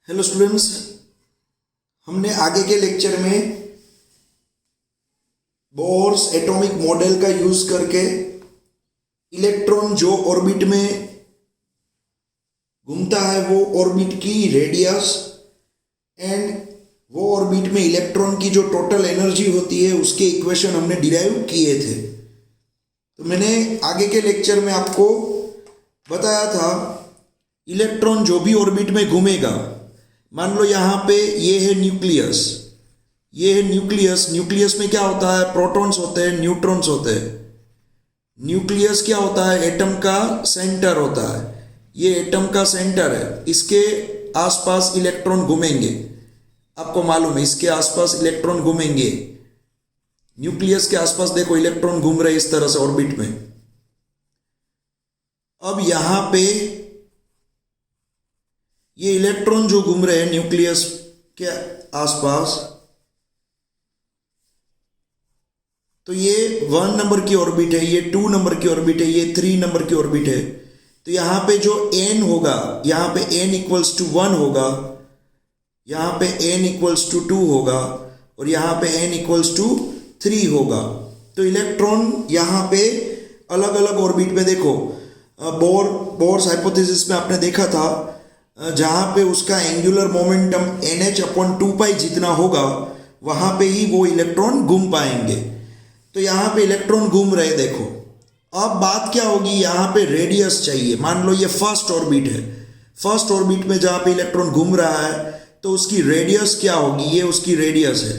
Hello students, हमने आगे के लेक्चर में बोर्स एटॉमिक मॉडल का यूज करके इलेक्ट्रॉन जो ऑर्बिट में घूमता है वो ऑर्बिट की रेडियस एंड वो ऑर्बिट में इलेक्ट्रॉन की जो टोटल एनर्जी होती है उसके इक्वेशन हमने डिराइव किए थे। तो मैंने आगे के लेक्चर में आपको बताया था इलेक्ट्रॉन जो भी ऑर्बिट में घूमेगा, मान लो यहाँ पे ये है न्यूक्लियस, ये है न्यूक्लियस। न्यूक्लियस में क्या होता है? प्रोटॉन्स होते हैं, न्यूट्रॉन्स होते हैं। न्यूक्लियस क्या होता है? एटम का सेंटर होता है। ये एटम का सेंटर है, इसके आसपास इलेक्ट्रॉन घूमेंगे। आपको मालूम है इसके आसपास इलेक्ट्रॉन घूमेंगे। न्यूक्लियस के आसपास देखो इलेक्ट्रॉन घूम रहे इस तरह से ऑर्बिट में। अब यहां पे ये इलेक्ट्रॉन जो घूम रहे हैं न्यूक्लियस के आसपास, तो ये 1 नंबर की ऑर्बिट है, ये 2 नंबर की ऑर्बिट है, ये 3 नंबर की ऑर्बिट है। तो यहां पे जो n होगा, यहां पे n इक्वल्स टू 1 होगा, यहां पे n इक्वल्स टू 2 होगा और यहां पे n इक्वल्स टू 3 होगा। तो इलेक्ट्रॉन यहां पे अलग अलग ऑर्बिट में देखो, बोर्स हाइपोथेसिस में आपने देखा था जहां पे उसका एंगुलर मोमेंटम NH/2π जितना होगा वहां पे ही वो इलेक्ट्रॉन घूम पाएंगे। तो यहां पे इलेक्ट्रॉन घूम रहे देखो। अब बात क्या होगी, यहां पे रेडियस चाहिए। मान लो ये फर्स्ट ऑर्बिट है, फर्स्ट ऑर्बिट में जहां पे इलेक्ट्रॉन घूम रहा है तो उसकी रेडियस क्या होगी? ये उसकी रेडियस है,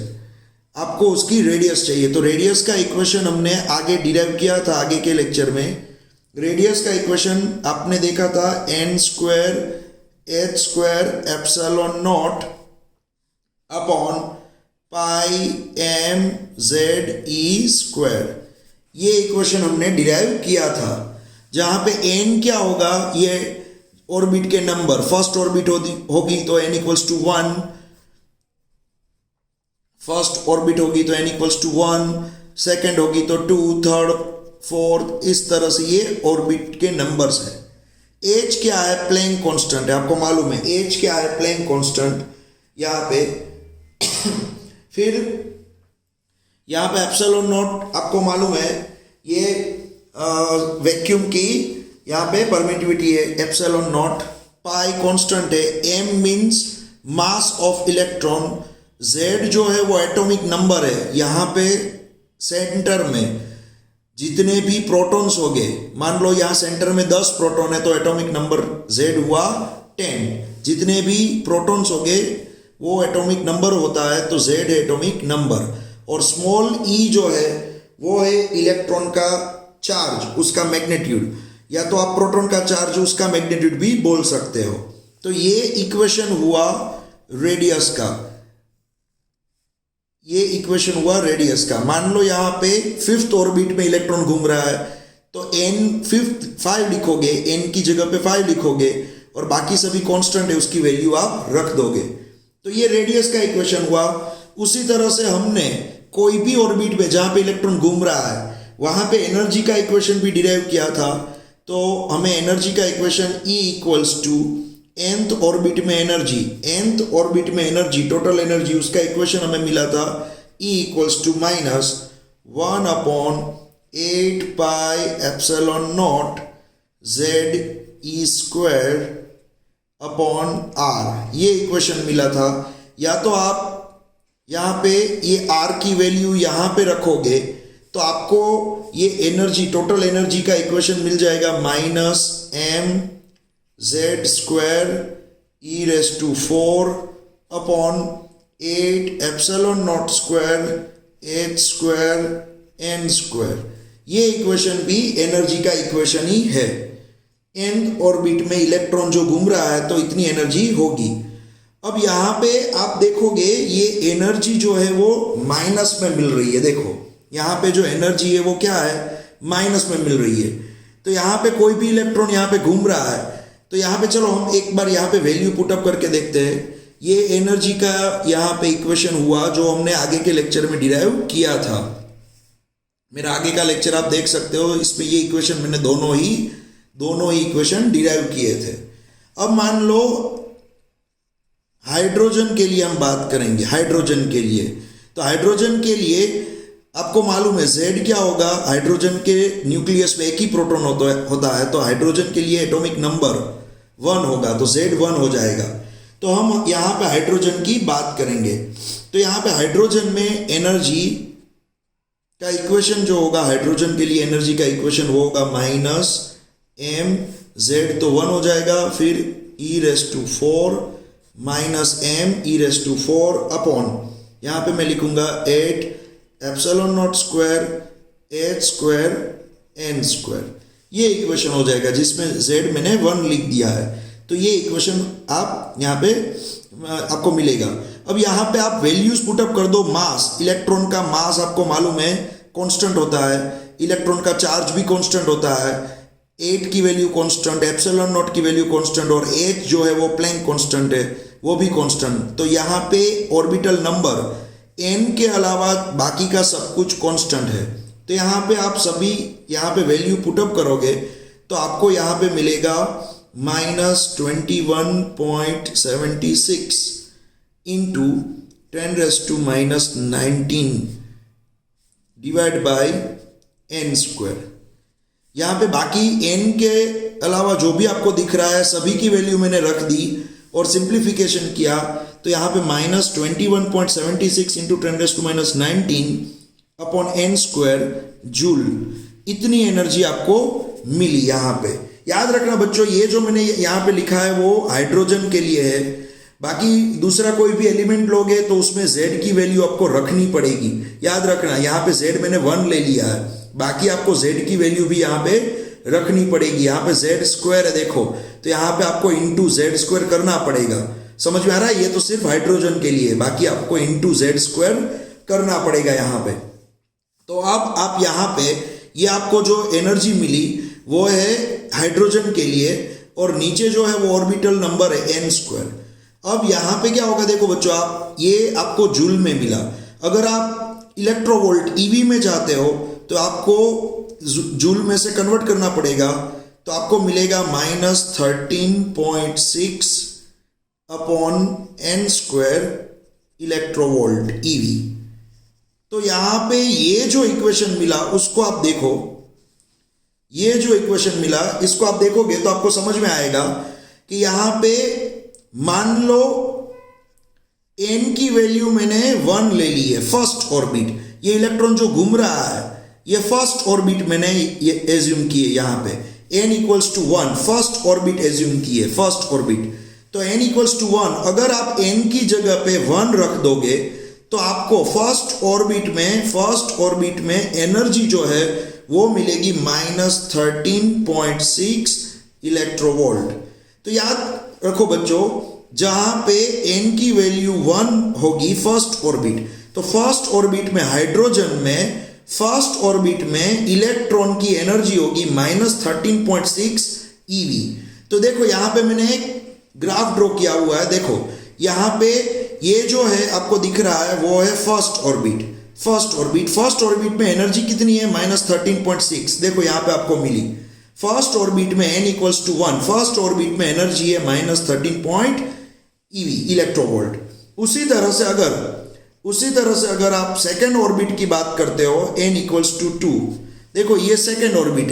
आपको उसकी रेडियस चाहिए। तो रेडियस का इक्वेशन हमने आगे डिराइव किया था आगे के लेक्चर में। रेडियस का इक्वेशन आपने देखा था n² h² epsilon not upon pi m z e²। ये इक्वेशन हमने डिराइव किया था जहां पे n क्या होगा? ये ऑर्बिट के नंबर, फर्स्ट ऑर्बिट होगी तो n equals to 1, first orbit होगी तो n इक्वल्स टू 1, सेकेंड होगी तो 2, थर्ड, फोर्थ, इस तरह से ये ऑर्बिट के नंबर्स है। एच क्या है? प्लैंक कांस्टेंट है, आपको मालूम है एच क्या है? प्लैंक कांस्टेंट यहाँ पे। फिर यहाँ पे एप्सिलॉन नॉट आपको मालूम है, ये वैक्यूम की यहाँ पे परमिटिविटी है एप्सिलॉन नॉट। पाई कांस्टेंट है, m means mass of electron, z जो है वो एटॉमिक नंबर है। यहाँ पे सेंटर में जितने भी प्रोटॉन्स हो गए, मान लो यहाँ सेंटर में 10 प्रोटॉन है तो एटॉमिक नंबर z हुआ 10। जितने भी प्रोटॉन्स हो गए वो एटॉमिक नंबर होता है तो z है एटॉमिक नंबर। और स्मॉल e जो है वो है इलेक्ट्रॉन का चार्ज, उसका मैग्नीट्यूड, या तो आप प्रोटॉन का चार्ज उसका मैग्नीट्यूड भी बोल सकते हो। तो ये इक्वेशन हुआ रेडियस का, ये इक्वेशन हुआ रेडियस का। मान लो यहाँ पे 5th ऑर्बिट में इलेक्ट्रॉन घूम रहा है तो n 5 लिखोगे, n की जगह पे 5 लिखोगे और बाकी सभी कांस्टेंट है उसकी वैल्यू आप रख दोगे। तो ये रेडियस का इक्वेशन हुआ। उसी तरह से हमने कोई भी ऑर्बिट में जहां पे इलेक्ट्रॉन घूम रहा है वहां पे एनर्जी का इक्वेशन भी डिराइव किया था। तो हमें एनर्जी का equation E equals to nth orbit में एनर्जी, nth ऑर्बिट में एनर्जी, टोटल एनर्जी, उसका इक्वेशन हमें मिला था E equals to minus 1/8 pi epsilon naught z e² upon r। ये इक्वेशन मिला था। या तो आप यहाँ पे ये r की वैल्यू यहाँ पे रखोगे तो आपको ये एनर्जी, टोटल एनर्जी का इक्वेशन मिल जाएगा -m z² e⁴ upon 8 epsilon naught square h² n²। ये इक्वेशन भी एनर्जी का इक्वेशन ही है। nth ऑर्बिट में इलेक्ट्रॉन जो घूम रहा है तो इतनी एनर्जी होगी। अब यहाँ पे आप देखोगे ये एनर्जी जो है वो माइनस में मिल रही है। देखो यहाँ पे जो एनर्जी है वो क्या है? माइनस में मिल रही है। तो यहाँ पे कोई भी इलेक्ट्रॉन यहाँ पे घूम रहा है तो यहाँ पे चलो हम एक बार यहाँ पे वैल्यू पुटअप करके देखते हैं। ये एनर्जी का यहाँ पे इक्वेशन हुआ जो हमने आगे के लेक्चर में डिराइव किया था। मेरा आगे का लेक्चर आप देख सकते हो, इसमें ये इक्वेशन मैंने दोनों ही इक्वेशन डिराइव किए थे। अब मान लो हाइड्रोजन के लिए हम बात करेंगे, हाइड्रोजन के लिए। तो हाइड्रोजन के लिए आपको मालूम है Z क्या होगा, हाइड्रोजन के न्यूक्लियस में एक ही प्रोटॉन होता है, तो हाइड्रोजन के लिए एटॉमिक नंबर 1 होगा, तो Z 1 हो जाएगा। तो हम यहाँ पे हाइड्रोजन की बात करेंगे। तो यहाँ पे हाइड्रोजन में एनर्जी का इक्वेशन जो होगा, हाइड्रोजन के लिए एनर्जी का इक्वेशन वो होगा -mz, तो 1 हो जाएगा, फिर e⁴ -m e⁴ अपॉन, यहाँ पे मैं लिखूंगा 8 ε0² h² n²। ये इक्वेशन हो जाएगा जिसमें z मैंने 1 लिख दिया है। तो ये इक्वेशन आप यहाँ पे आपको मिलेगा। अब यहाँ पे आप वैल्यूज पुटअप कर दो। मास, इलेक्ट्रॉन का मास आपको मालूम है कांस्टेंट होता है, इलेक्ट्रॉन का चार्ज भी कांस्टेंट होता है, 8 की वैल्यू कांस्टेंट, ε0 की वैल्यू कांस्टेंट, और h जो है वो प्लैंक कांस्टेंट है, वो भी कांस्टेंट। तो यहाँ पे ऑर्बिटल नंबर n के अलावा बाकी का सब कुछ कांस्टेंट है। तो यहाँ पे आप सभी यहाँ पे वैल्यू पुटअप करोगे तो आपको यहाँ पे मिलेगा -21.76 इंटू 10⁻⁻19 डिवाइड बाय n²। यहाँ पे बाकी n के अलावा जो भी आपको दिख रहा है सभी की वैल्यू मैंने रख दी और सिंप्लीफिकेशन किया, तो यहाँ पे -21.76 इंटू 10⁻⁻19 अपॉन n² जूल, इतनी एनर्जी आपको मिली। यहाँ पे याद रखना बच्चों, ये जो मैंने यहाँ पे लिखा है वो हाइड्रोजन के लिए है। बाकी दूसरा कोई भी एलिमेंट लोगे तो उसमें Z की वैल्यू आपको रखनी पड़ेगी। याद रखना, यहाँ पे Z मैंने 1 ले लिया है, बाकी आपको Z की वैल्यू भी यहाँ पे रखनी पड़ेगी। यहाँ पे Z² है देखो, तो यहाँ पे आपको इंटू Z² करना पड़ेगा। समझ में आ रहा है? ये तो सिर्फ हाइड्रोजन के लिए, बाकी आपको इंटू Z² करना पड़ेगा यहाँ पे। तो अब आप यहाँ पे ये आपको जो एनर्जी मिली वो है हाइड्रोजन के लिए, और नीचे जो है वो ऑर्बिटल नंबर है n²। अब यहाँ पे क्या होगा देखो बच्चों, आप ये आपको जूल में मिला। अगर आप इलेक्ट्रोवोल्ट ईवी में जाते हो तो आपको जूल में से कन्वर्ट करना पड़ेगा, तो आपको मिलेगा -13.6 अपॉन n² इलेक्ट्रोवोल्ट ईवी। तो यहाँ पे ये जो इक्वेशन मिला उसको आप देखो, ये जो इक्वेशन मिला इसको आप देखोगे तो आपको समझ में आएगा कि यहाँ पे मान लो n की वैल्यू मैंने 1 ले ली है, फर्स्ट ऑर्बिट। ये इलेक्ट्रॉन जो घूम रहा है ये फर्स्ट ऑर्बिट मैंने ये एज्यूम की है, यहाँ पे n = 1 फर्स्ट ऑर्बिट एज्यूम की है, फर्स्ट ऑर्बिट। तो n = 1, अगर आप n की जगह पे 1 रख दोगे तो आपको फर्स्ट ऑर्बिट में एनर्जी जो है वो मिलेगी -13.6 इलेक्ट्रोवोल्ट। तो याद रखो बच्चों, जहां पे n की वैल्यू 1 होगी फर्स्ट ऑर्बिट, तो फर्स्ट ऑर्बिट में हाइड्रोजन में फर्स्ट ऑर्बिट में इलेक्ट्रॉन की एनर्जी होगी -13.6 eV। तो देखो यहाँ पे मैंने एक ग्राफ ड्रॉ किया हुआ है, देखो यहाँ पे ये जो है आपको दिख रहा है वो है फर्स्ट ऑर्बिट में एनर्जी कितनी है -13.6। देखो यहाँ पे आपको मिली फर्स्ट ऑर्बिट में n = 1, फर्स्ट ऑर्बिट में एनर्जी है -13 eV इलेक्ट्रोवोल्ट। उसी तरह से अगर आप सेकेंड ऑर्बिट की बात करते हो n = 2, देखो ये सेकेंड ऑर्बिट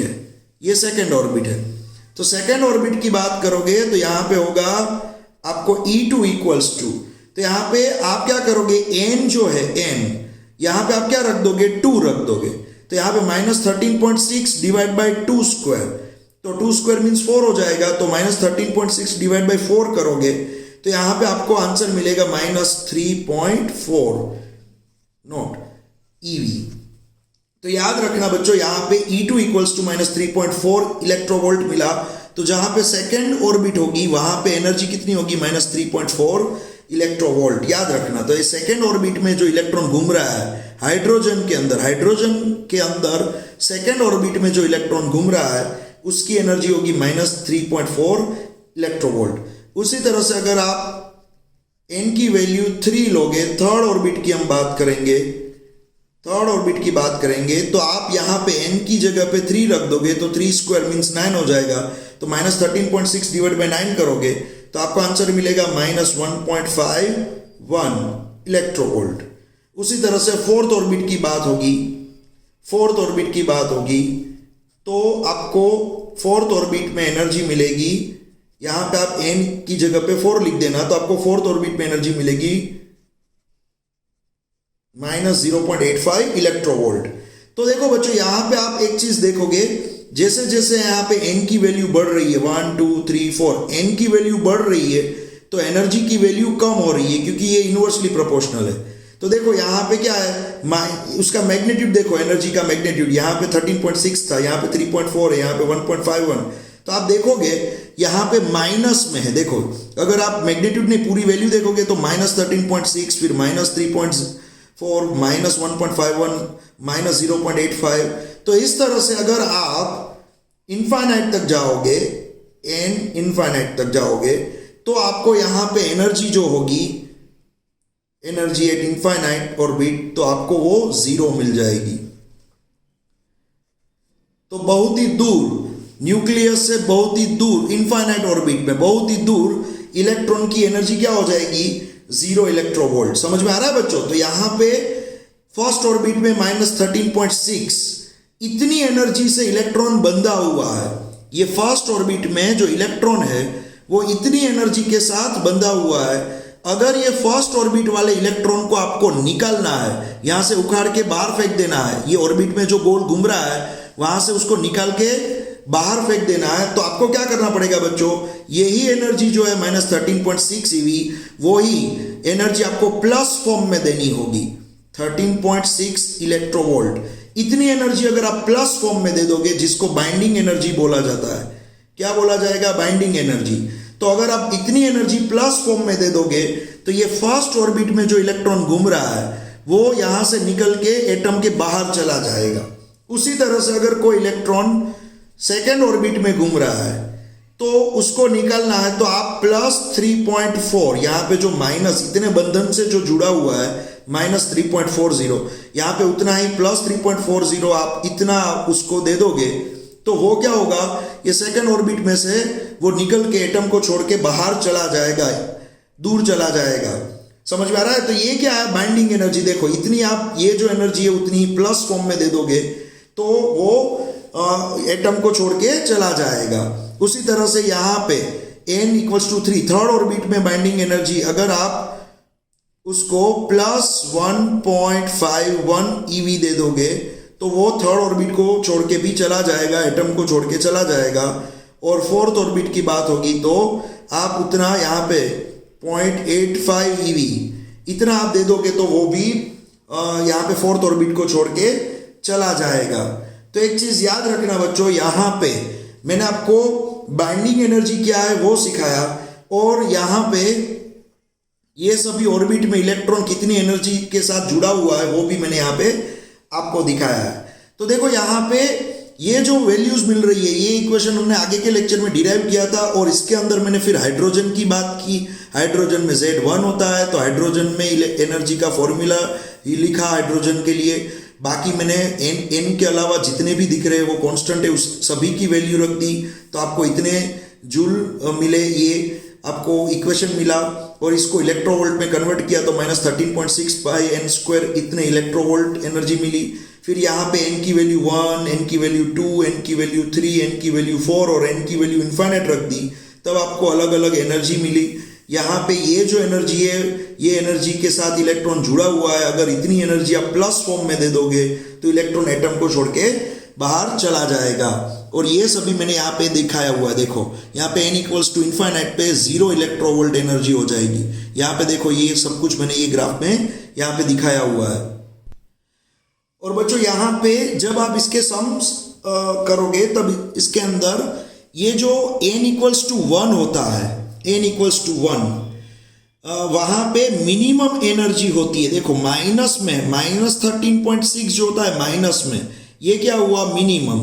है, तो सेकेंड ऑर्बिट की बात करोगे तो यहाँ पे होगा आपको E2 = तो यहाँ पे आप क्या करोगे, n जो है n यहाँ पे आप क्या रख दोगे, 2 रख दोगे। तो यहाँ पे -13.6 डिवाइड बाई 2², तो 2² मीन्स 4 हो जाएगा। तो -13.6 डिवाइड बाई 4 करोगे तो यहाँ पे आपको आंसर मिलेगा -3.4 नॉट eV। तो याद रखना बच्चों, यहाँ पे E2 = -3.4 इलेक्ट्रोवोल्ट मिला, तो जहां पे सेकेंड ऑर्बिट होगी वहां पे एनर्जी कितनी होगी -3.4 इलेक्ट्रोवोल्ट। याद रखना। तो ये सेकेंड ऑर्बिट में जो इलेक्ट्रॉन घूम रहा है हाइड्रोजन के अंदर सेकेंड ऑर्बिट में जो इलेक्ट्रॉन घूम रहा है उसकी एनर्जी होगी -3.4 इलेक्ट्रोवोल्ट। उसी तरह से अगर आप n की वैल्यू 3 लोगे, थर्ड ऑर्बिट की बात करेंगे, तो आप यहाँ पे n की जगह पे 3 रख दोगे तो 3² मीन्स 9 हो जाएगा। तो -13.6 डिवाइड बाई 9 करोगे तो आपको आंसर मिलेगा -1.51 इलेक्ट्रोवोल्ट। उसी तरह से फोर्थ ऑर्बिट की बात होगी तो आपको फोर्थ ऑर्बिट में एनर्जी मिलेगी, यहां पे आप n की जगह पे 4 लिख देना, तो आपको फोर्थ ऑर्बिट में एनर्जी मिलेगी -0.85 इलेक्ट्रोवोल्ट। तो देखो बच्चों, यहां पे आप एक चीज देखोगे, जैसे जैसे यहाँ पे n की वैल्यू बढ़ रही है 1 2 3 4 n की वैल्यू बढ़ रही है तो एनर्जी की वैल्यू कम हो रही है, क्योंकि ये इनवर्सली प्रोपोर्शनल है। तो देखो यहाँ पे क्या है, उसका मैग्नीट्यूड देखो, एनर्जी का मैग्नीट्यूड यहाँ पे 13.6 था, यहाँ पे 3.4 है, यहाँ पे 1.51। तो आप देखोगे यहाँ पे माइनस में है। देखो अगर आप मैग्नीट्यूड नहीं पूरी वैल्यू देखोगे तो -13.6, फिर -3.4, -1.51, -0.85। तो इस तरह से अगर आप इनफाइनाइट तक जाओगे, n इनफाइनाइट तक जाओगे, तो आपको यहाँ पे एनर्जी जो होगी, एनर्जी एट इनफाइनाइट ऑर्बिट, तो आपको वो 0 मिल जाएगी। तो बहुत ही दूर, न्यूक्लियस से बहुत ही दूर, इनफाइनाइट ऑर्बिट में बहुत ही दूर इलेक्ट्रॉन की एनर्जी क्या हो जाएगी, 0 इलेक्ट्रोवोल्ट। समझ में आ रहा है बच्चों? तो यहां पे फर्स्ट ऑर्बिट में -13.6 इतनी एनर्जी से इलेक्ट्रॉन बंधा हुआ है। ये फर्स्ट ऑर्बिट में जो इलेक्ट्रॉन है वो इतनी एनर्जी के साथ बंधा हुआ है। अगर ये फर्स्ट ऑर्बिट वाले इलेक्ट्रॉन को आपको निकालना है, यहां से उखाड़ के बाहर फेंक देना है, ये ऑर्बिट में जो गोल घूम रहा है वहां से उसको निकाल के बाहर फेंक देना है, तो आपको क्या करना पड़ेगा बच्चों, यही एनर्जी जो है -13.6 eV, वही एनर्जी आपको प्लस फॉर्म में देनी होगी, 13.6 इलेक्ट्रोवोल्ट। इतनी एनर्जी अगर आप प्लस फॉर्म में दे दोगे, जिसको बाइंडिंग एनर्जी बोला जाता है, क्या बोला जाएगा, बाइंडिंग एनर्जी। तो अगर आप इतनी एनर्जी प्लस फॉर्म में दे दोगे तो ये फर्स्ट ऑर्बिट में जो इलेक्ट्रॉन घूम रहा है वो यहां से निकल के एटम के बाहर चला जाएगा। उसी तरह से अगर कोई इलेक्ट्रॉन सेकेंड ऑर्बिट में घूम रहा है तो उसको निकालना है, तो आप +3.4, यहाँ पे जो माइनस इतने बंधन से जो जुड़ा हुआ है -3.40, यहाँ पे उतना ही +3.40 आप इतना उसको दे दोगे, तो वो क्या होगा, ये सेकेंड ऑर्बिट में से वो निकल के एटम को छोड़ के बाहर चला जाएगा, दूर चला जाएगा। समझ में आ रहा है? तो ये क्या है, बाइंडिंग एनर्जी। देखो इतनी आप ये जो एनर्जी है उतनी प्लस फॉर्म में दे दोगे तो वो एटम को छोड़ के चला जाएगा। उसी तरह से यहाँ पे n = 3 थर्ड ऑर्बिट में बाइंडिंग एनर्जी, अगर आप उसको +1.51 eV दे दोगे तो वो थर्ड ऑर्बिट को छोड़ के भी चला जाएगा, एटम को छोड़ के चला जाएगा। और फोर्थ ऑर्बिट की बात होगी तो आप उतना यहाँ पे 0.85 eV इतना आप दे दोगे तो वो भी यहाँ पे फोर्थ ऑर्बिट को छोड़ के चला जाएगा। तो एक चीज याद रखना बच्चों, यहाँ पे मैंने आपको बाइंडिंग एनर्जी क्या है वो सिखाया, और यहाँ पे ये सभी ऑर्बिट में इलेक्ट्रॉन कितनी एनर्जी के साथ जुड़ा हुआ है वो भी मैंने यहाँ पे आपको दिखाया है। तो देखो यहाँ पे ये जो वैल्यूज मिल रही है, ये इक्वेशन हमने आगे के लेक्चर में डिराइव किया था, और इसके अंदर मैंने फिर हाइड्रोजन की बात की। हाइड्रोजन में Z1 होता है, तो हाइड्रोजन में एनर्जी का फॉर्मूला लिखा हाइड्रोजन के लिए। बाकी मैंने n के अलावा जितने भी दिख रहे हैं वो कांस्टेंट है, उस सभी की वैल्यू रख दी, तो आपको इतने जूल मिले, ये आपको इक्वेशन मिला, और इसको इलेक्ट्रोवोल्ट में कन्वर्ट किया तो -13.6/n² इतने इलेक्ट्रोवोल्ट एनर्जी मिली। फिर यहाँ पे n की वैल्यू 1, n की वैल्यू 2, n की वैल्यू 3, n की वैल्यू 4 और n की वैल्यू इन्फाइनाइट रख दी, तब आपको अलग अलग एनर्जी मिली। यहाँ पे ये जो एनर्जी है, ये एनर्जी के साथ इलेक्ट्रॉन जुड़ा हुआ है, अगर इतनी एनर्जी आप प्लस फॉर्म में दे दोगे तो इलेक्ट्रॉन एटम को छोड़ के बाहर चला जाएगा। और ये सभी मैंने यहाँ पे दिखाया हुआ है। देखो यहाँ पे n = इन्फाइनाइट पे 0 इलेक्ट्रोवोल्ट एनर्जी हो जाएगी। यहाँ पे देखो ये सब कुछ मैंने ये ग्राफ में यहाँ पे दिखाया हुआ है। और बच्चों यहाँ पे जब आप इसके सम्स करोगे तब इसके अंदर ये जो n = 1 होता है, n = 1, वहां पे मिनिमम एनर्जी होती है। देखो माइनस में -13.6 जो होता है माइनस में, ये क्या हुआ, मिनिमम।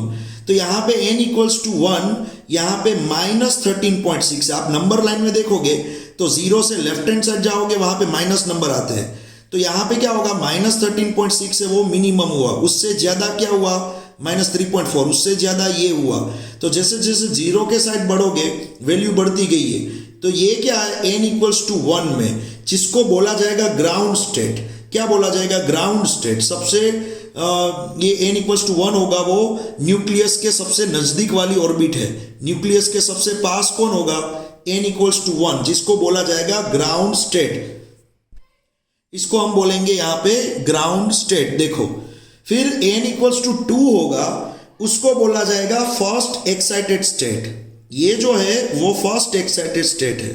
तो यहाँ पे n = 1, यहाँ पे -13.6। आप नंबर लाइन में देखोगे तो 0 से लेफ्ट हैंड साइड जाओगे, वहां पे माइनस नंबर आते हैं। तो यहाँ पे क्या होगा, -13.6 से वो मिनिमम हुआ, उससे ज्यादा क्या हुआ, -3.4, उससे ज्यादा ये हुआ। तो जैसे जैसे 0 के साइड बढ़ोगे वैल्यू बढ़ती गई है। तो ये क्या है n इक्वल्स टू 1 में, जिसको बोला जाएगा ग्राउंड स्टेट। क्या बोला जाएगा? Ground state. सबसे ये n इक्वल्स टू 1 होगा, वो न्यूक्लियस के सबसे नजदीक वाली ऑर्बिट है। न्यूक्लियस के सबसे पास कौन होगा? n इक्वल्स टू 1, जिसको बोला जाएगा ग्राउंड स्टेट। इसको हम बोलेंगे यहां पे ग्राउंड स्टेट। देखो, फिर n इक्वल्स टू 2 होगा, उसको बोला जाएगा फर्स्ट एक्साइटेड स्टेट। ये जो है वो फर्स्ट एक्साइटेड स्टेट है।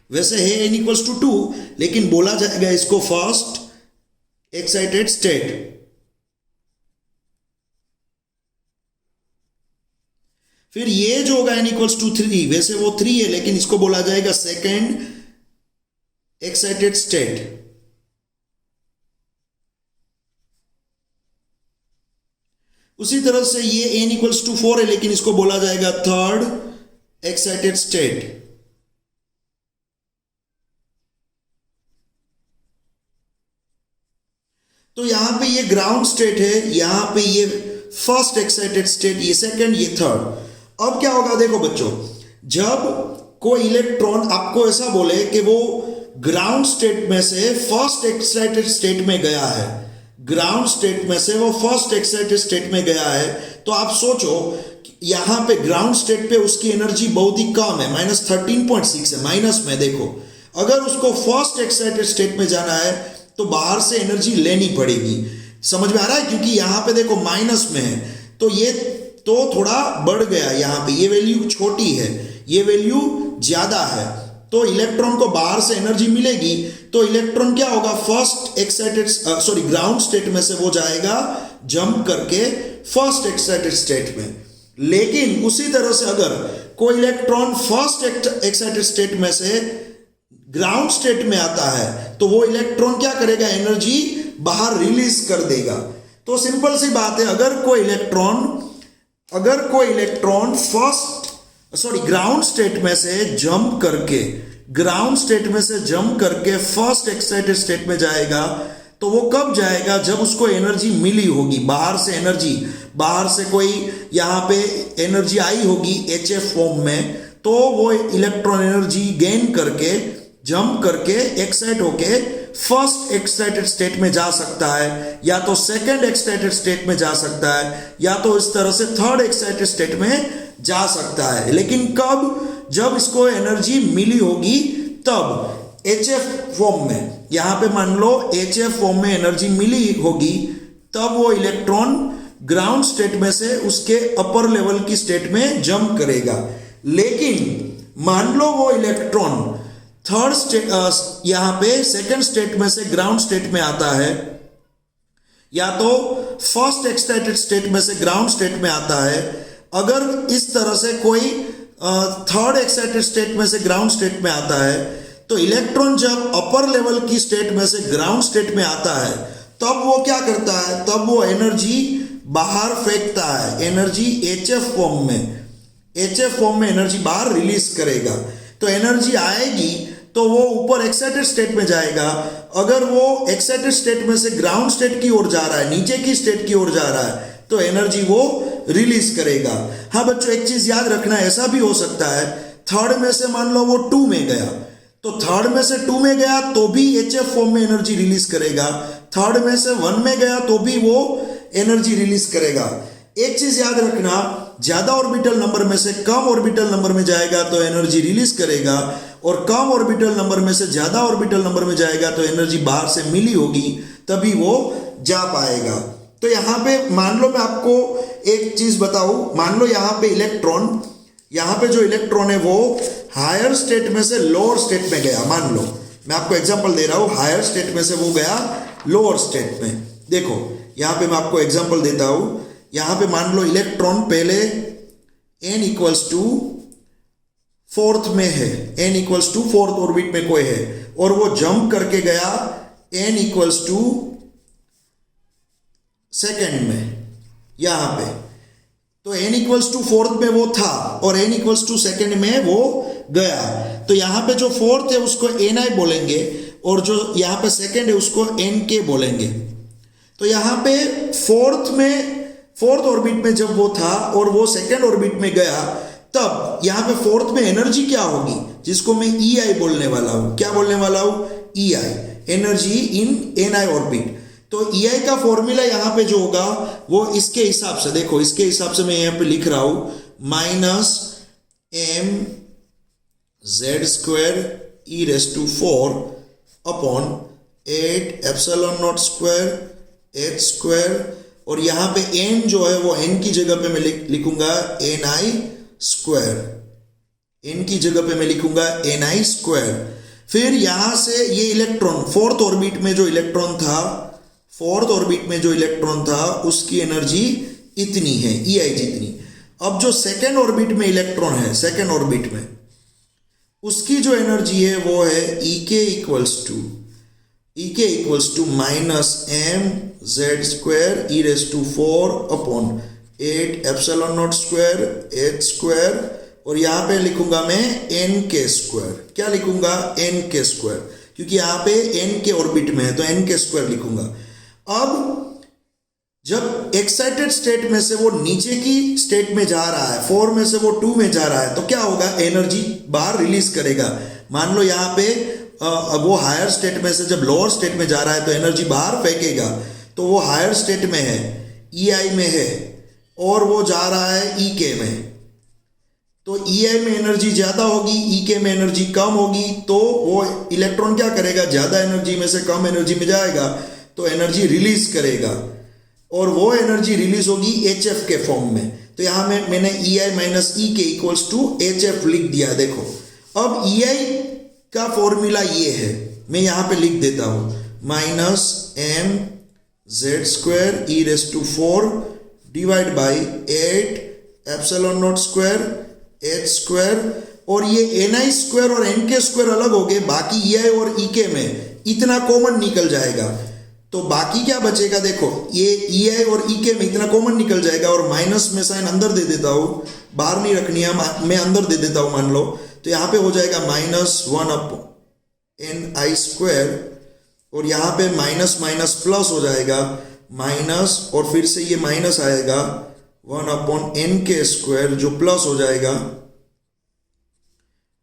वैसे है n इक्वल्स टू 2, लेकिन बोला जाएगा इसको फर्स्ट एक्साइटेड स्टेट। फिर ये जो होगा n इक्वल्स टू 3, वैसे वो 3 है, लेकिन इसको बोला जाएगा सेकेंड एक्साइटेड स्टेट। उसी तरह से ये n इक्वल्स टू 4 है, लेकिन इसको बोला जाएगा थर्ड एक्साइटेड स्टेट। तो यहां पे ये ग्राउंड स्टेट है, यहां पे ये फर्स्ट एक्साइटेड स्टेट, ये सेकंड, ये थर्ड। अब क्या होगा? देखो बच्चों, जब कोई इलेक्ट्रॉन आपको ऐसा बोले कि वो ग्राउंड स्टेट में से फर्स्ट एक्साइटेड स्टेट में गया है, ग्राउंड स्टेट में से वो फर्स्ट एक्साइटेड स्टेट में गया है, तो आप सोचो यहां पे ग्राउंड स्टेट पे उसकी एनर्जी बहुत ही कम है, -13.6 है, माइनस में। देखो, अगर उसको फर्स्ट एक्साइटेड स्टेट में जाना है तो बाहर से एनर्जी लेनी पड़ेगी। समझ में आ रहा है? क्योंकि यहां पे देखो माइनस में है, तो ये तो थोड़ा बढ़ गया, यहां पे ये वैल्यू छोटी है, ये वैल्यू ज्यादा है, तो इलेक्ट्रॉन को बाहर से एनर्जी मिलेगी, तो इलेक्ट्रॉन क्या होगा? फर्स्ट एक्साइटेड ग्राउंड स्टेट में से वो जाएगा जंप करके फर्स्ट एक्साइटेड स्टेट में। लेकिन उसी तरह से अगर कोई इलेक्ट्रॉन फर्स्ट एक्साइटेड स्टेट में से ग्राउंड स्टेट में आता है, तो वो इलेक्ट्रॉन क्या करेगा? एनर्जी बाहर रिलीज कर देगा। तो सिंपल सी बात है, अगर कोई इलेक्ट्रॉन ग्राउंड स्टेट में से जंप करके फर्स्ट एक्साइटेड स्टेट में जाएगा, तो वो कब जाएगा? जब उसको एनर्जी मिली होगी, बाहर से कोई यहां पे एनर्जी आई होगी HF फॉर्म में, तो वो इलेक्ट्रॉन एनर्जी गेन करके जंप करके एक्साइट होके फर्स्ट एक्साइटेड स्टेट में जा सकता है, या तो सेकंड एक्साइटेड स्टेट में जा सकता है, या तो इस तरह से थर्ड एक्साइटेड स्टेट में जा सकता है। लेकिन कब? जब इसको एनर्जी मिली होगी तब। HF फॉर्म में, यहां पे मान लो HF फॉर्म में एनर्जी मिली होगी, तब वो इलेक्ट्रॉन ग्राउंड स्टेट में से उसके अपर लेवल की स्टेट में जंप करेगा। लेकिन मान लो वो इलेक्ट्रॉन थर्ड स्टेट यहां पे सेकंड स्टेट में से ग्राउंड स्टेट में आता है, या तो फर्स्ट एक्साइटेड स्टेट में से ग्राउंड स्टेट में आता है। अगर इस तरह से कोई थर्ड एक्साइटेड स्टेट में से ग्राउंड स्टेट में आता है, तो इलेक्ट्रॉन जब अपर लेवल की स्टेट में से ग्राउंड स्टेट में आता है, तब वो क्या करता है? तब वो एनर्जी बाहर फेंकता है, एनर्जी HF फॉर्म में एनर्जी बाहर रिलीज करेगा। तो एनर्जी आएगी तो वो ऊपर एक्साइटेड स्टेट में जाएगा। अगर वो एक्साइटेड स्टेट में से ग्राउंड स्टेट की ओर जा रहा है, नीचे की स्टेट की ओर जा रहा है, तो एनर्जी वो रिलीज करेगा। हाँ बच्चों, एक चीज याद रखना, ऐसा भी हो सकता है थर्ड में से मान लो वो 2 में गया, तो थर्ड में से 2 में गया तो भी HF फॉर्म में एनर्जी रिलीज करेगा, थर्ड में से 1 में गया तो भी वो एनर्जी रिलीज करेगा। एक चीज याद रखना, ज्यादा ऑर्बिटल नंबर में से कम ऑर्बिटल नंबर में जाएगा तो एनर्जी रिलीज करेगा, और कम ऑर्बिटल नंबर में से ज्यादा ऑर्बिटल नंबर में जाएगा तो एनर्जी बाहर से मिली होगी तभी वो जा पाएगा। तो यहां पे मान लो, मैं आपको एक चीज बताऊं, मान लो यहां पे जो इलेक्ट्रॉन है वो हायर स्टेट में से लोअर स्टेट में गया। मान लो, मैं आपको एग्जांपल दे रहा हूं, हायर स्टेट में से वो गया लोअर स्टेट में। देखो यहां पे मैं आपको एग्जांपल देता हूं, यहां पे मान लो इलेक्ट्रॉन पहले n इक्वल्स टू 4th में है, n equals to 4th orbit में कोई है, और वो जंप करके गया n इक्वल्स टू 2nd में यहां पे, तो n इक्वल्स टू 4th में वो था और n इक्वल्स टू 2nd में वो गया। तो यहां पे जो 4th है उसको ni बोलेंगे, और जो यहां पे 2nd है उसको nk बोलेंगे। तो यहां पे 4th ऑर्बिट में जब वो था और वो 2nd ऑर्बिट में गया, तब यहाँ पे फोर्थ में एनर्जी क्या होगी, जिसको मैं EI बोलने वाला हूं। क्या बोलने वाला हूं? EI, energy in Ni orbit. तो EI का फॉर्मूला यहाँ पे जो होगा वो इसके हिसाब से, देखो इसके हिसाब से मैं यहाँ पे लिख रहा हूं, -mz²e⁴ upon 8 epsilon naught square h², और यहाँ पे n जो है वो n की जगह पे मैं लिखूंगा Ni², n की जगह पे मैं लिखूंगा Ni²। फिर यहां से ये इलेक्ट्रॉन फोर्थ ऑर्बिट में जो इलेक्ट्रॉन था उसकी एनर्जी इतनी है, EI जितनी। अब जो सेकेंड ऑर्बिट में इलेक्ट्रॉन है, सेकेंड ऑर्बिट में उसकी जो एनर्जी है वो है EK equals to -mz²e⁴ upon 8 epsilon naught square h², और यहां पे लिखूंगा मैं Nk²। क्या लिखूंगा? Nk², क्योंकि यहां पे n के ऑर्बिट में है तो Nk² लिखूंगा। अब जब एक्साइटेड स्टेट में से वो नीचे की स्टेट में जा रहा है, 4 में से वो 2 में जा रहा है, तो क्या होगा? एनर्जी बाहर रिलीज करेगा। मान लो यहाँ पे वो हायर स्टेट में से जब लोअर स्टेट में जा रहा है तो एनर्जी बाहर फेंकेगा, तो वो हायर स्टेट में है, EI में है, और वो जा रहा है EK में। तो EI में एनर्जी ज्यादा होगी, EK में एनर्जी कम होगी, तो वो इलेक्ट्रॉन क्या करेगा? ज्यादा एनर्जी में से कम एनर्जी में जाएगा तो एनर्जी रिलीज करेगा, और वो एनर्जी रिलीज होगी HF के फॉर्म में। तो यहां में मैंने EI minus EK equals to HF लिख दिया। देखो अब EI का फॉर्मूला ये है, मैं यहां पे लिख देता हूं, -mz²e⁴ divide by 8 epsilon naught square h², और ये Ni² और Nk² अलग हो गए, बाकी EI और EK में इतना कॉमन निकल जाएगा। तो बाकी क्या बचेगा? देखो ये EI और EK में इतना कॉमन निकल जाएगा, और माइनस में साइन अंदर दे देता हूं, बाहर नहीं रखनी है, मैं अंदर दे देता हूं मान लो। तो यहां पे हो जाएगा -1/Ni², और यहां पे माइनस माइनस प्लस हो जाएगा, माइनस, और फिर से ये माइनस आएगा 1/Nk² जो प्लस हो जाएगा,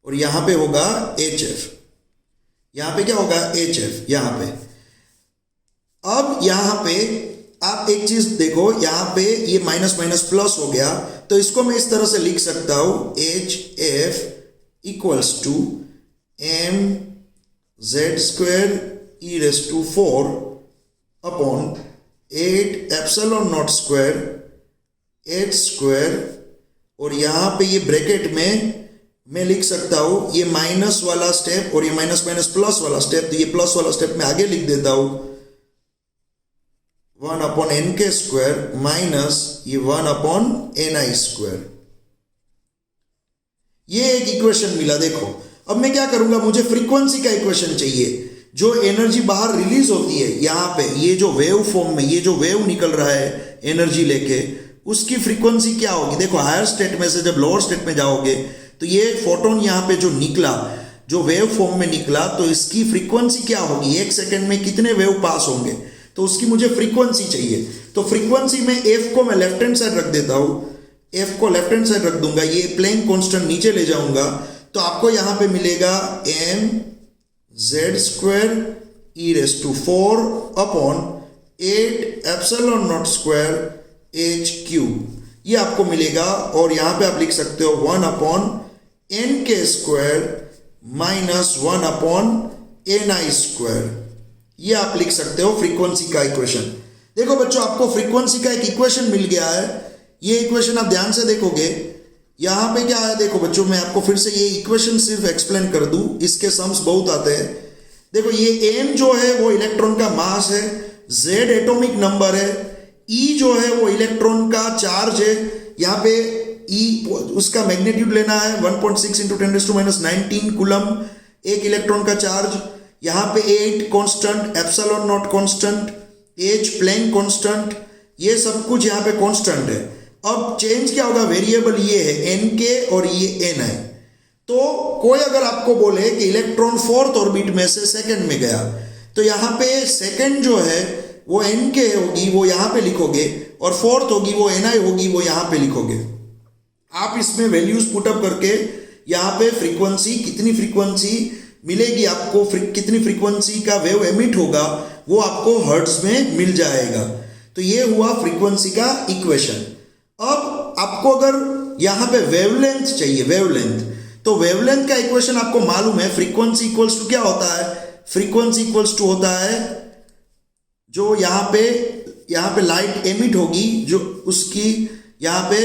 और यहां पे होगा HF। यहां पे क्या होगा? HF यहां पे। अब यहां पे आप एक चीज देखो, यहां पे ये माइनस माइनस प्लस हो गया, तो इसको मैं इस तरह से लिख सकता हूं, HF equals to mz²e⁴ upon 8 epsilon naught square h², और यहां पे ये ब्रैकेट में मैं लिख सकता हूं ये माइनस वाला स्टेप और ये माइनस माइनस प्लस वाला स्टेप, तो ये प्लस वाला स्टेप मैं आगे लिख देता हूं, 1/Nk² माइनस ये 1/Ni²। ये एक इक्वेशन मिला। देखो अब मैं क्या करूंगा, मुझे फ्रीक्वेंसी का इक्वेशन चाहिए, जो एनर्जी बाहर रिलीज होती है यहां पे, ये जो वेव फॉर्म में ये जो वेव निकल रहा है एनर्जी लेके, उसकी फ्रीक्वेंसी क्या होगी? देखो हायर स्टेट में से जब लोअर स्टेट में जाओगे तो ये फोटोन यहां पे जो निकला, जो वेव फॉर्म में निकला, तो इसकी फ्रीक्वेंसी क्या होगी? 1 सेकेंड में कितने वेव पास होंगे? तो उसकी मुझे फ्रीक्वेंसी चाहिए। तो फ्रीक्वेंसी में F को मैं लेफ्ट हैंड साइड रख देता हूं, F को लेफ्ट हैंड साइड रख दूंगा, ये प्लैंक कांस्टेंट नीचे ले जाऊंगा, तो आपको यहां पे मिलेगा mz²e⁴ upon 8 epsilon naught square h³ ये आपको मिलेगा, और यहां पे आप लिख सकते हो 1/Nk² माइनस 1/Ni², ये आप लिख सकते हो फ्रीक्वेंसी का इक्वेशन। देखो बच्चों आपको फ्रीक्वेंसी का एक इक्वेशन मिल गया है, ये इक्वेशन आप ध्यान से देखोगे, यहां पे क्या है? देखो बच्चों मैं आपको फिर से ये इक्वेशन सिर्फ एक्सप्लेन कर दूं, इसके सम्स बहुत आते हैं। देखो ये m जो है वो इलेक्ट्रॉन का मास है, z एटॉमिक नंबर है, e जो है वो इलेक्ट्रॉन का चार्ज है, यहाँ पे e उसका मैग्नीट्यूड लेना है 1.6 × 10⁻⁻19 कूलम एक इलेक्ट्रॉन का चार्ज, यहाँ पे 8 constant, epsilon naught constant, h Planck constant, ये सब कुछ यहाँ पे कांस्टेंट है। अब चेंज क्या होगा? वेरिएबल ये है Nk और ये Ni। तो कोई अगर आपको बोले कि इलेक्ट्रॉन फोर्थ ऑर्बिट में से सेकंड में गया, तो यहाँ पे सेकंड जो है वो Nk होगी, वो यहाँ पे लिखोगे, और फोर्थ होगी वो Ni होगी, वो यहाँ पे लिखोगे। आप इसमें वैल्यूज पुटअप करके यहाँ पे फ्रीक्वेंसी, कितनी फ्रीक्वेंसी मिलेगी आपको, कितनी फ्रीक्वेंसी का वेव एमिट होगा वो आपको हर्ट्ज में मिल जाएगा। तो ये हुआ फ्रीक्वेंसी का इक्वेशन। अब आपको अगर यहाँ पे वेवलेंथ चाहिए, वेवलेंथ, तो वेवलेंथ का इक्वेशन आपको मालूम है, फ्रीक्वेंसी इक्वल्स टू क्या होता है, फ्रीक्वेंसी इक्वल्स टू होता है जो यहाँ पे लाइट एमिट होगी, जो उसकी यहाँ पे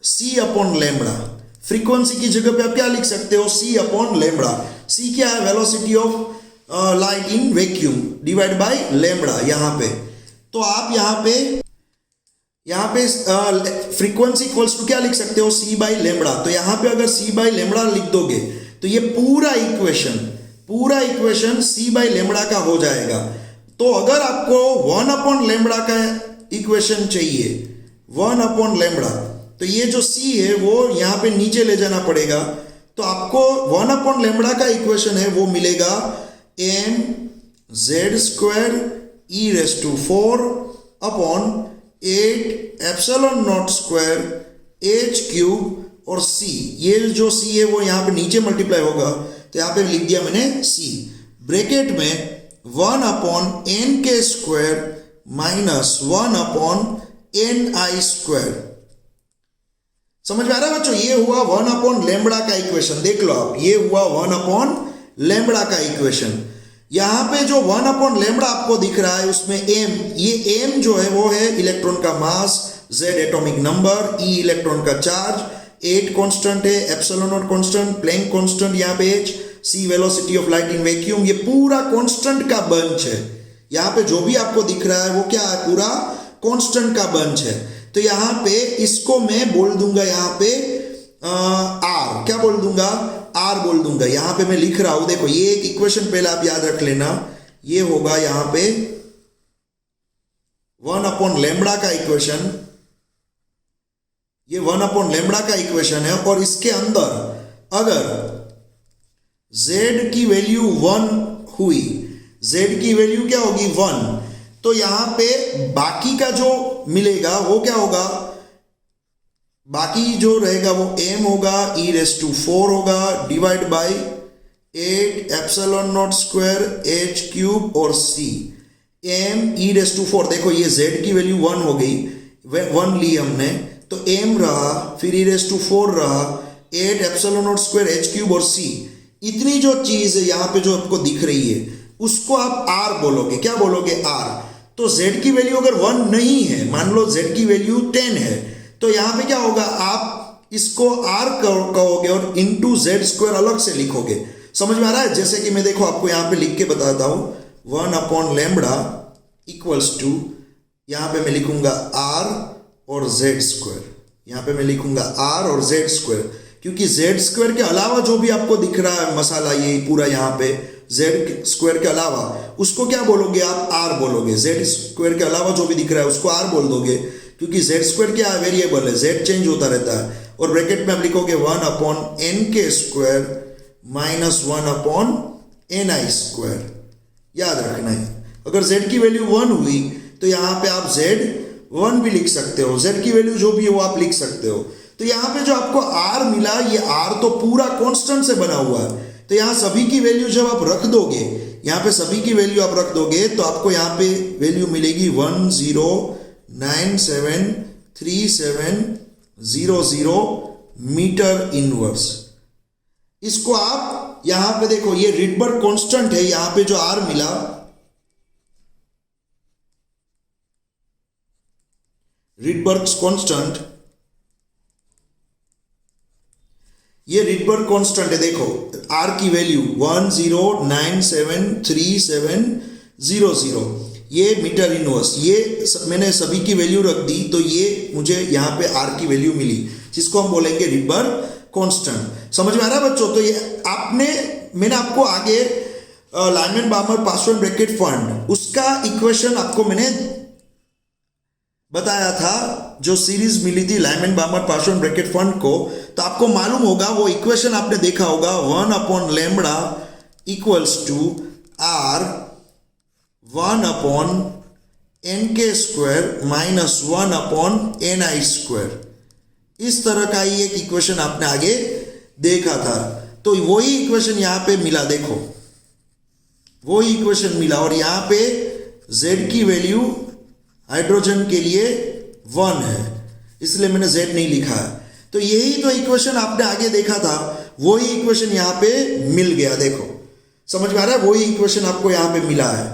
c अपॉन लैम्बडा, फ्रीक्वेंसी की जगह पे आप क्या लिख सकते हो, c अपॉन लैम्बडा। c क्या है, velocity of light in vacuum divide by lambda यहाँ पे। तो आप यहाँ पे फ्रीक्वेंसी इक्वल्स टू क्या लिख सकते हो, c बाई लेमड़ा। तो यहाँ पे अगर c बाई लेमड़ा लिख दोगे तो ये पूरा इक्वेशन c बाई लेमड़ा का हो जाएगा। तो अगर आपको 1 अपॉन लेमड़ा का इक्वेशन चाहिए, 1 अपॉन लेमड़ा, तो ये जो c है वो यहाँ पे नीचे ले जाना पड़ेगा। तो आपको 1 अपॉन लेमड़ा का इक्वेशन है वो मिलेगा mz² e⁴ upon 8 epsilon naught square h³ और c। ये जो c है वो यहाँ पे नीचे मल्टीप्लाई होगा, तो यहाँ पे लिख दिया मैंने c, ब्रैकेट में 1 upon n² minus 1 upon ni²। समझ में आ रहा है बच्चों, ये हुआ 1 अपॉन लेमड़ा का इक्वेशन। देख लो आप, ये हुआ 1 अपॉन लेमड़ा का इक्वेशन। यहाँ पे जो 1 अपॉन लेमड़ा आपको दिख रहा है उसमें m, ये m जो है वो है इलेक्ट्रॉन का mass, z atomic number, e electron का चार्ज, 8 कांस्टेंट है, epsilon naught constant, Planck constant यहाँ पे h, c velocity of light in vacuum, ये पूरा कांस्टेंट का बंच है। यहाँ पे जो भी आपको दिख रहा है वो क्या है, पूरा कांस्टेंट का बंच है। तो यहाँ पे इसको मैं बोल दूंगा यहाँ पे r, क्या बोल दूंगा, r बोल दूंगा। यहाँ पे मैं लिख रहा हूं, देखो ये एक इक्वेशन पहले आप याद रख लेना, ये होगा यहाँ पे 1 अपॉन लेमड़ा का इक्वेशन, ये 1 अपॉन लेमड़ा का इक्वेशन है। और इसके अंदर अगर z की वैल्यू 1 हुई, z की वैल्यू क्या होगी 1, तो यहाँ पे बाकी का जो मिलेगा वो क्या होगा, बाकी जो रहेगा वो m होगा, e⁴ होगा divide by 8 epsilon naught square h³ और c। m e⁴, देखो ये z की वैल्यू 1 हो गई, 1 ली हमने, तो m रहा, फिर e⁴ रहा, 8 एप्सिलॉन नॉट स्क्वायर h³ और c। इतनी जो चीज है यहाँ पे जो आपको दिख रही है उसको आप r बोलोगे, क्या बोलोगे, r। तो z की वैल्यू अगर 1 नहीं है, मान लो z की वैल्यू 10 है, तो यहाँ पे क्या होगा, आप इसको r कहोगे और इंटू z² अलग से लिखोगे। समझ में आ रहा है। जैसे कि मैं देखो आपको यहाँ पे लिख के बताता हूँ, 1 अपॉन लेमड़ा इक्वल्स टू, यहाँ पे मैं लिखूंगा r और z², यहाँ पे मैं लिखूंगा r और z², क्योंकि z² के अलावा जो भी आपको दिख रहा है मसाला, ये पूरा यहाँ पे z² के अलावा, उसको क्या बोलोगे आप, r बोलोगे। z² के अलावा जो भी दिख रहा है उसको r बोल दोगे, क्योंकि z² क्या वेरिएबल है, z चेंज होता रहता है। और ब्रैकेट में आप लिखोगे 1 upon n² minus 1 upon ni², याद रखना है। अगर z की वैल्यू 1 हुई तो यहाँ पे आप z1 भी लिख सकते हो, z की वैल्यू जो भी है वो आप लिख सकते हो। तो यहाँ पे जो आपको r मिला, ये r तो पूरा कांस्टेंट से बना हुआ है। तो यहाँ सभी की वैल्यू जब आप रख दोगे, यहाँ पे सभी की वैल्यू आप रख दोगे, तो आपको यहाँ पे वैल्यू मिलेगी 10973700 मीटर इनवर्स। इसको आप यहाँ पे देखो, ये रिडबर्ग कांस्टेंट है, यहाँ पे जो r मिला, रिडबर्ग कांस्टेंट, ये रिडबर्ग कांस्टेंट है। देखो r की वैल्यू 10973700, ये मीटर इनवर्स, ये मैंने सभी की वैल्यू रख दी, तो ये मुझे यहाँ पे r की वैल्यू मिली, जिसको हम बोलेंगे रिडबर्ग कांस्टेंट। समझ में आ रहा है बच्चों। तो ये मैंने आपको आगे Lyman Barmer password bracket fund, उसका इक्वेशन आपको मैंने बताया था, जो सीरीज मिली थी Lyman Barmer password bracket fund को। तो आपको मालूम होगा, वो इक्वेशन आपने देखा होगा, 1 upon lambda equals to r 1 upon n² minus 1 upon ni²। इस तरह का ही एक इक्वेशन आपने आगे देखा था, तो वही इक्वेशन यहां पे मिला, देखो वही इक्वेशन मिला, और यहां पे Z की वैल्यू हाइड्रोजन के लिए 1 है, इसलिए मैंने Z नहीं लिखा है। तो यही तो इक्वेशन आपने आगे देखा था, वही इक्वेशन यहां पे मिल गया, देखो समझ में आ रहा है, वही इक्वेशन आपको यहां पे मिला है।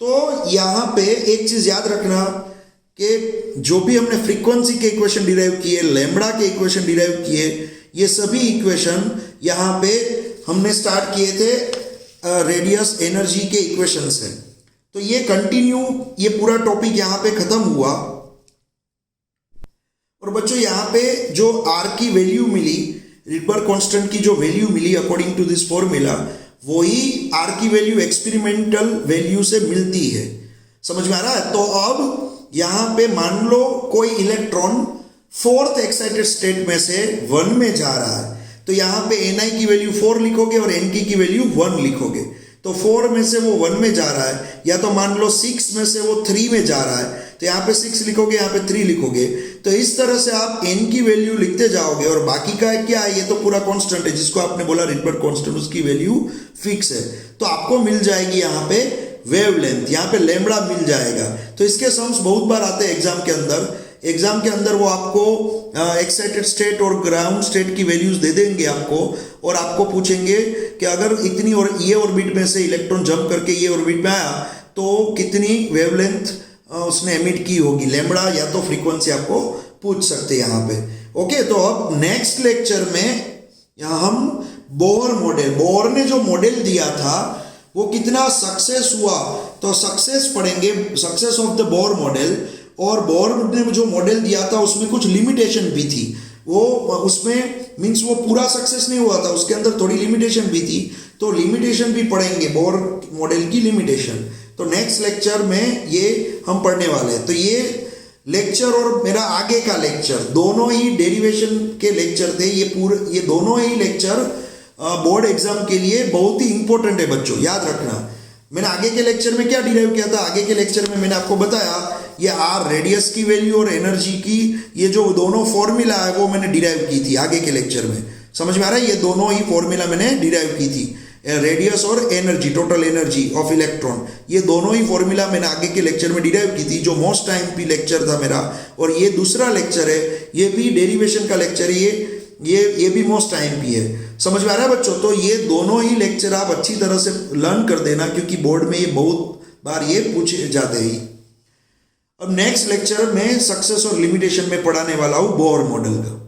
तो यहां पे एक चीज याद रखना कि जो भी हमने फ्रीक्वेंसी के इक्वेशन डिराइव किए, लैम्ब्डा के इक्वेशन डिराइव किए, ये सभी इक्वेशन यहां पे हमने स्टार्ट किए थे रेडियस एनर्जी के इक्वेशन से। तो ये कंटिन्यू, ये पूरा टॉपिक यहां पे खत्म हुआ। और बच्चों यहां पे जो R की वैल्यू मिली, रिडबर्ग कांस्टेंट की जो वैल्यू मिली अकॉर्डिंग टू दिस फॉर्मूला, वही R की वैल्यू एक्सपेरिमेंटल वैल्यू से मिलती है, समझ में आ रहा है। तो अब यहां पे मान लो कोई इलेक्ट्रॉन फोर्थ एक्साइटेड स्टेट में से 1 में जा रहा है, तो यहां पे Ni की वैल्यू 4 लिखोगे और Nk की वैल्यू 1 लिखोगे। तो 4 में से वो 1 में जा रहा है, या तो मान लो 6 में से वो 3 में जा रहा है, तो यहाँ पे 6 लिखोगे, यहाँ पे 3 लिखोगे। तो इस तरह से आप n की वैल्यू लिखते जाओगे, और बाकी का क्या है, ये तो पूरा कांस्टेंट है, जिसको आपने बोला रिडबर्ग कांस्टेंट, उसकी वैल्यू फिक्स है। तो आपको मिल जाएगी यहाँ पे वेवलेंथ, यहाँ पे लैम्ब्डा मिल जाएगा। तो इसके सम्स बहुत बार आते हैं एग्जाम के अंदर। एग्जाम के अंदर वो आपको एक्साइटेड स्टेट और ग्राउंड स्टेट की वैल्यूज दे देंगे आपको, और आपको पूछेंगे कि अगर इतनी और ये ऑर्बिट में से इलेक्ट्रॉन जंप करके ये ऑर्बिट में आया तो कितनी वेवलेंथ उसने एमिट की होगी, लैम्ब्डा या तो फ्रीक्वेंसी आपको पूछ सकते हैं यहाँ पे। ओके, तो अब नेक्स्ट लेक्चर में यहाँ हम बोर मॉडल, बोर ने जो मॉडल दिया था वो कितना सक्सेस हुआ, तो सक्सेस पढ़ेंगे, success of the Bohr model. और बोर ने जो मॉडल दिया था उसमें कुछ लिमिटेशन भी थी, वो उसमें मींस वो पूरा सक्सेस नहीं हुआ था, उसके अंदर थोड़ी लिमिटेशन भी थी, तो लिमिटेशन भी पढ़ेंगे, बोर मॉडल की लिमिटेशन। तो नेक्स्ट लेक्चर में ये हम पढ़ने वाले हैं। तो ये लेक्चर और मेरा आगे का लेक्चर दोनों ही डेरिवेशन के लेक्चर थे। ये दोनों ही लेक्चर बोर्ड एग्जाम के लिए बहुत ही इंपॉर्टेंट है बच्चों, याद रखना। मैंने आगे के लेक्चर में क्या डिराइव किया था, आगे के लेक्चर में मैंने आपको बताया ये R रेडियस की वैल्यू और एनर्जी की ये जो दोनों फॉर्मूला है वो मैंने डिराइव की थी आगे के लेक्चर में, समझ में आ रहा है। ये दोनों ही फॉर्मूला मैंने डिराइव की थी, रेडियस और energy, total energy of electron, ये दोनों ही फॉर्मूला मैंने आगे के लेक्चर में डिराइव की थी, जो मोस्ट टाइम पी लेक्चर था मेरा। और ये दूसरा लेक्चर है, ये भी डेरिवेशन का लेक्चर है, ये भी मोस्ट टाइम पी है, समझ में आ रहा है बच्चों। तो ये दोनों ही लेक्चर आप अच्छी तरह से लर्न कर देना, क्योंकि बोर्ड में ये बहुत बार ये पूछे जाते ही। अब नेक्स्ट लेक्चर में सक्सेस और लिमिटेशन में पढ़ाने वाला हूँ बोर मॉडल का।